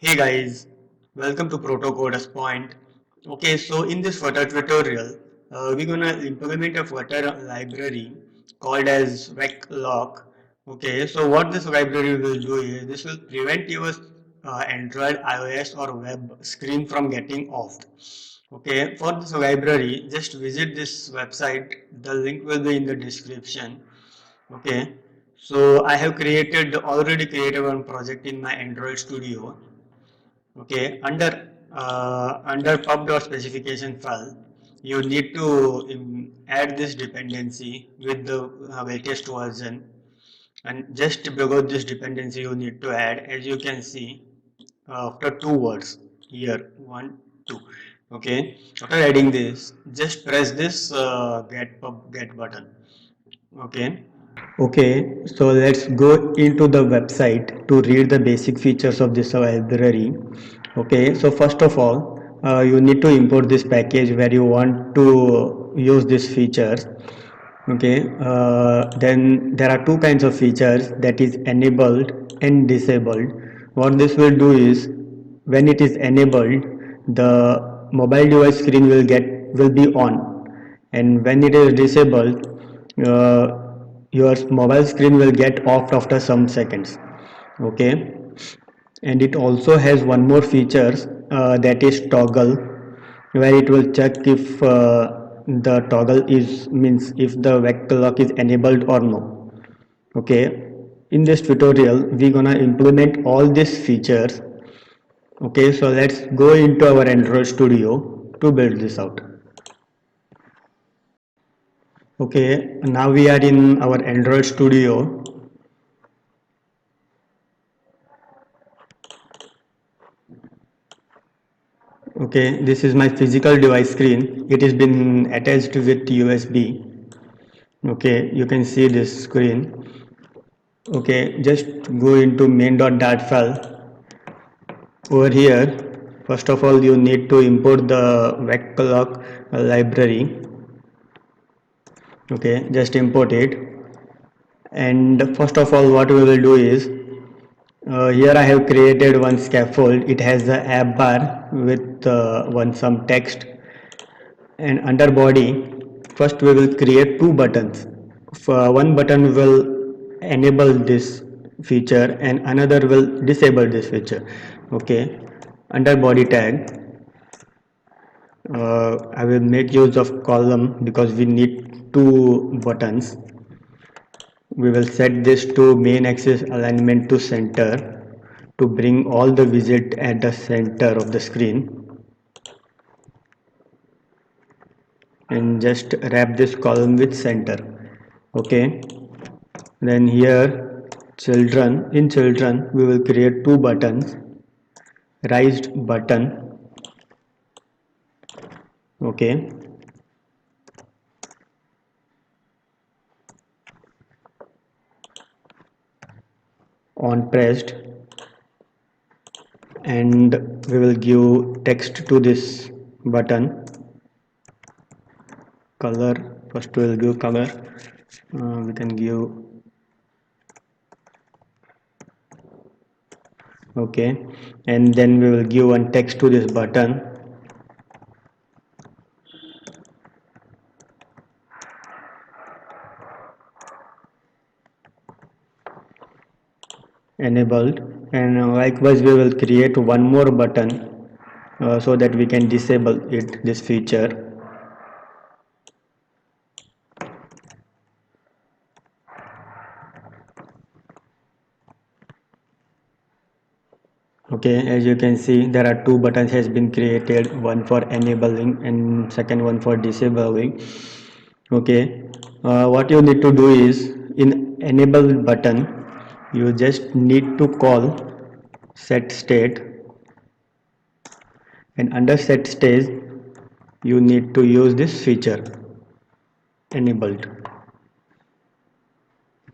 Hey guys, welcome to Protocoders Point. Okay, so in this Flutter tutorial, we're gonna implement a Flutter library called as veclock. Okay, so what this library will do is this will prevent your Android, iOS, or web screen from getting off. Okay, for this library, just visit this website. The link will be in the description. Okay, so I have already created one project in my Android Studio. Okay, under pub.specification file, you need to add this dependency with the latest version. And just below this dependency, you need to add, as you can see, after two words here, one, two. Okay, after adding this, just press this get button. Okay. Okay, so let's go into the website to read the basic features of this library. Okay, so first of all, you need to import this package where you want to use these features. Okay, then there are two kinds of features, that is enabled and disabled. What this will do is when it is enabled, the mobile device screen will be on, and when it is disabled, your mobile screen will get off after some seconds. Okay, and it also has one more feature, that is toggle, where it will check if the toggle is means if the vector lock is enabled or no. Okay, in this tutorial we gonna implement all these features. Okay, so let's go into our Android Studio to build this out. Okay, now we are in our Android Studio. Okay, this is my physical device screen. It has been attached with USB. Okay, you can see this screen. Okay, just go into main.dart file. Over here, first of all, you need to import the veclock library. Okay, just import it. And first of all, what we will do is, here I have created one scaffold. It has the app bar with one some text, and under body, first we will create two buttons. One button will enable this feature and another will disable this feature. Okay, under body tag, I will make use of column because we need two buttons. We will set this to main axis alignment to center to bring all the widget at the center of the screen, and just wrap this column with center. Okay, then here children we will create two buttons, raised button. Okay, on pressed, and we will give text to this button. Color, first we will give color. We can give, okay, and then we will give one text to this button. Enabled, and likewise we will create one more button, so that we can disable this feature. Okay, as you can see, there are two buttons has been created, one for enabling and second one for disabling. Okay, what you need to do is, in enable button you just need to call set state, and under set state you need to use this feature enabled.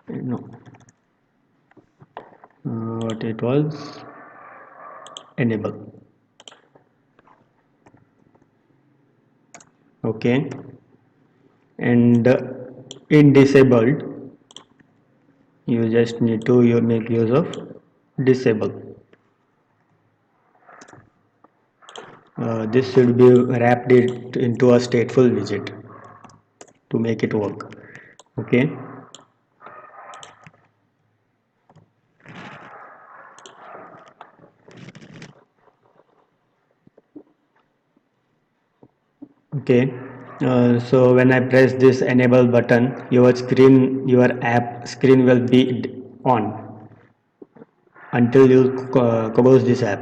No, what it was, enable. Okay, and in disabled you just need to make use of disable. This should be wrapped it into a stateful widget to make it work. Okay. Okay. So when I press this enable button, your app screen will be on until you close this app.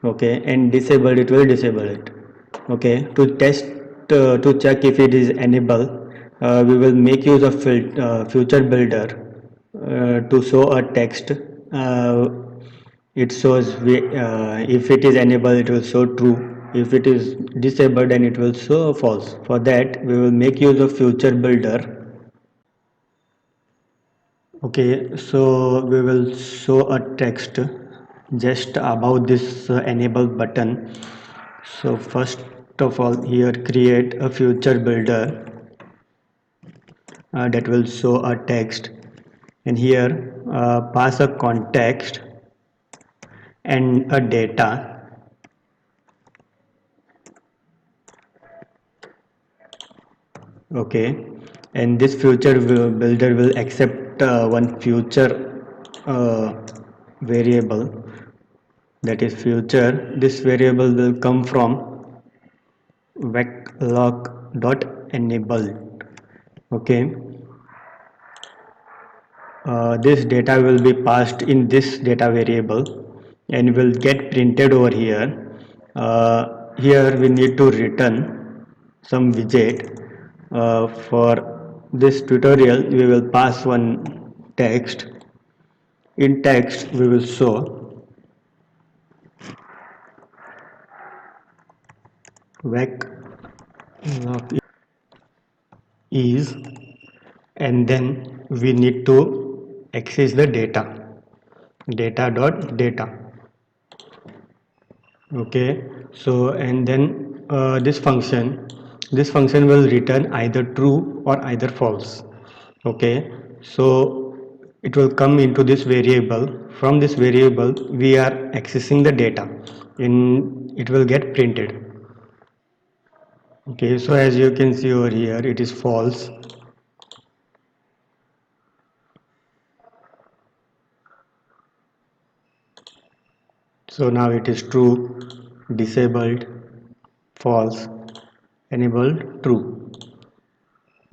Okay, and disable it will disable it. Okay, to test to check if it is enabled, we will make use of future builder to show a text. It shows if it is enabled it will show true, if it is disabled then it will show false. For that we will make use of future builder. Okay, so we will show a text just above this enable button. So first of all, here create a future builder that will show a text, and here pass a context and a data. Okay, and this builder will accept one future variable, that is future. This variable will come from veclock.enable. Okay, this data will be passed in this data variable and will get printed over here. Here we need to return some widget. For this tutorial we will pass one text. In text we will show vec is, and then we need to access the data. Okay, so and then this function will return either true or either false. Okay, so it will come into this variable. From this variable we are accessing the data, and it will get printed. Okay, so as you can see over here it is false. So now it is true, disabled, false, enabled, true.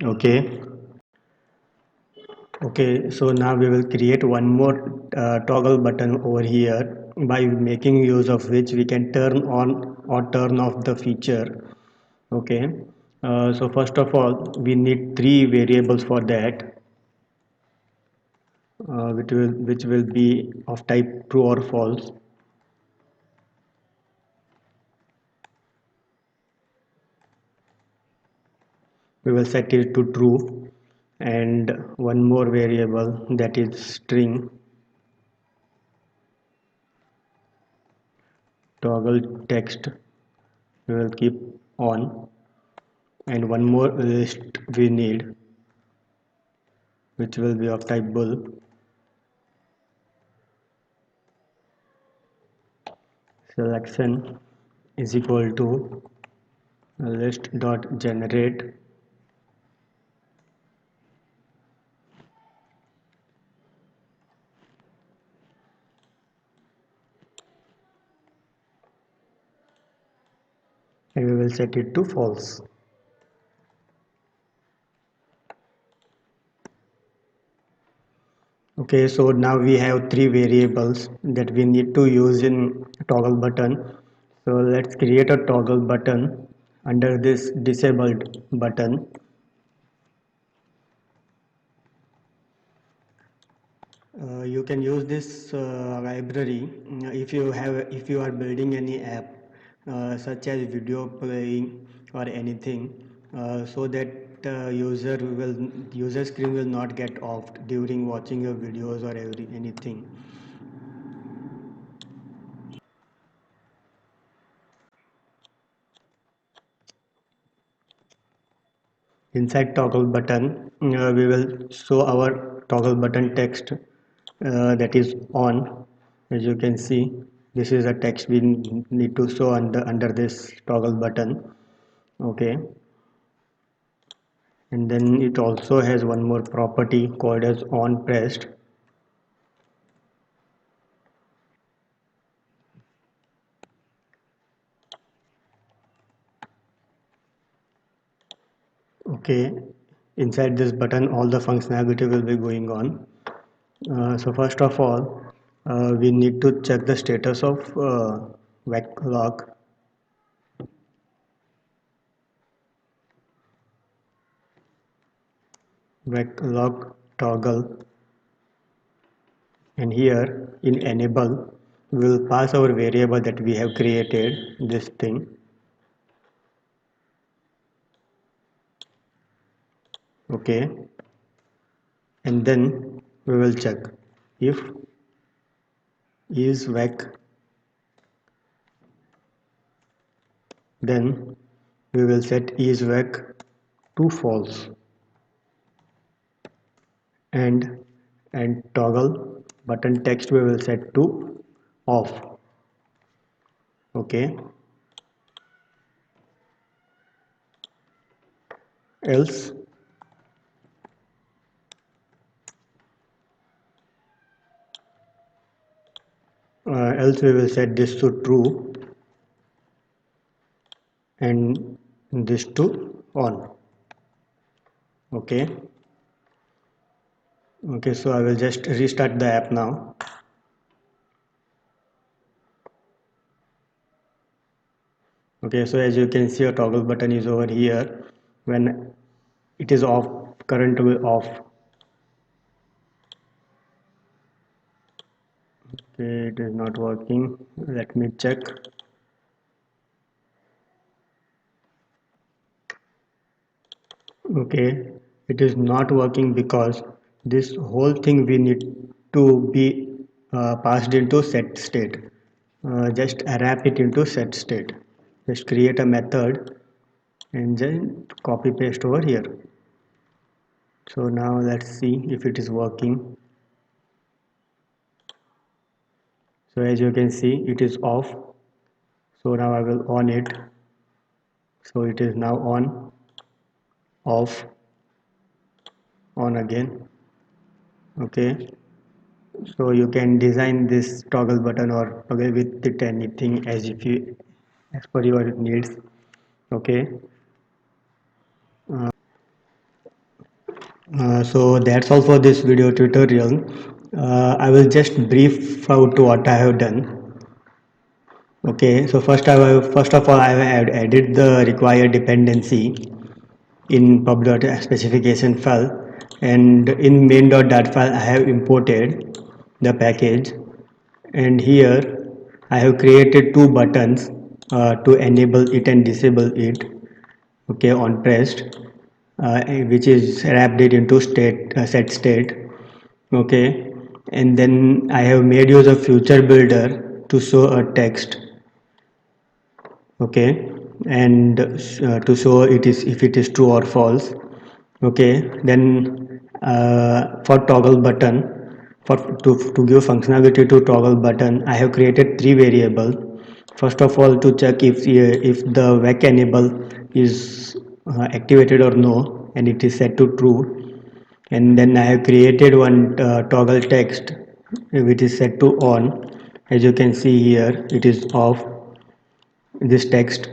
Okay. Okay, so now we will create one more toggle button over here, by making use of which we can turn on or turn off the feature. Okay, so first of all we need three variables for that, which will be of type true or false. We will set it to true, and one more variable, that is string toggle text, we will keep on, and one more list we need, which will be of type bool. Selection is equal to list dot generate, and we will set it to false. Okay, so now we have three variables that we need to use in toggle button. So let's create a toggle button under this disabled button. You can use this library if you are building any app such as video playing or anything, so that user screen will not get off during watching your videos or anything. Inside toggle button, we will show our toggle button text, that is on, as you can see. this is the text we need to show under this toggle button. Okay, and then it also has one more property called as on pressed. Okay, inside this button all the functionality will be going on. So first of all, we need to check the status of vec lock. Vec lock toggle, and here in enable we will pass our variable that we have created, this thing. Okay, and then we will check if is vec, then we will set is vec to false, and toggle button text we will set to off. Okay, else else we will set this to true and this to on. Okay, okay, so I will just restart the app now. Okay, so as you can see a toggle button is over here when it is off, current will off. Okay, it is not working, let me check. Okay, it is not working because this whole thing we need to be passed into set state. Just wrap it into set state, just create a method and then copy paste over here. So now let's see if it is working. So as you can see it is off, so now I will on it. So it is now on, off, on again. Okay, so you can design this toggle button or toggle with it anything as if you, as per your needs. Okay, so that's all for this video tutorial. I will just brief out what I have done. Okay, so first of all I have added the required dependency in pub.specification file, and in main.dat file I have imported the package, and here I have created two buttons to enable it and disable it. Okay, on pressed, which is wrapped it into state set state. Okay, and then I have made use of future builder to show a text. Okay, and to show it is if it is true or false. Okay, then for toggle button, for to give functionality to toggle button I have created three variables. First of all, to check if the vec enable is activated or no, and it is set to true. And then I have created one toggle text which is set to on. As you can see here it is off, this text.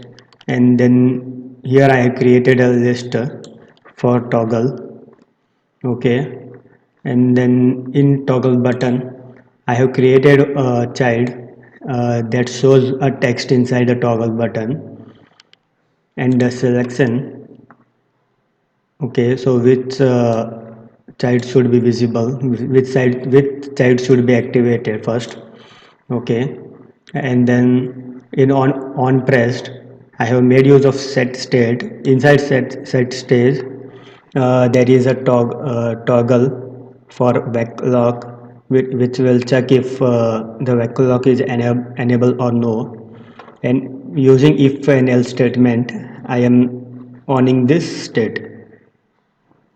And then here I have created a list for toggle. Okay, and then in toggle button I have created a child that shows a text inside the toggle button, and the selection. Okay, so which child should be visible, which child should be activated first. Okay, and then in on pressed I have made use of set state. Inside set state there is a toggle for backlock, which will check if the backlock is enabled or no, and using if and else statement I am owning this state.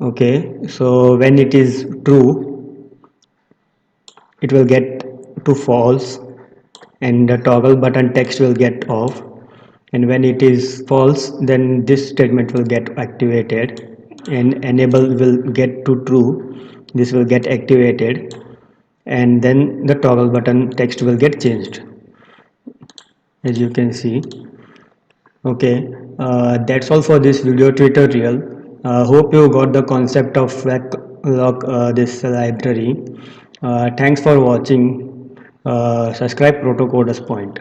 Okay, so when it is true it will get to false, and the toggle button text will get off, and when it is false then this statement will get activated, and enable will get to true, this will get activated, and then the toggle button text will get changed, as you can see. Okay, that's all for this video tutorial. Hope you got the concept of Veclock, this library. Thanks for watching. Subscribe Protocoders Point.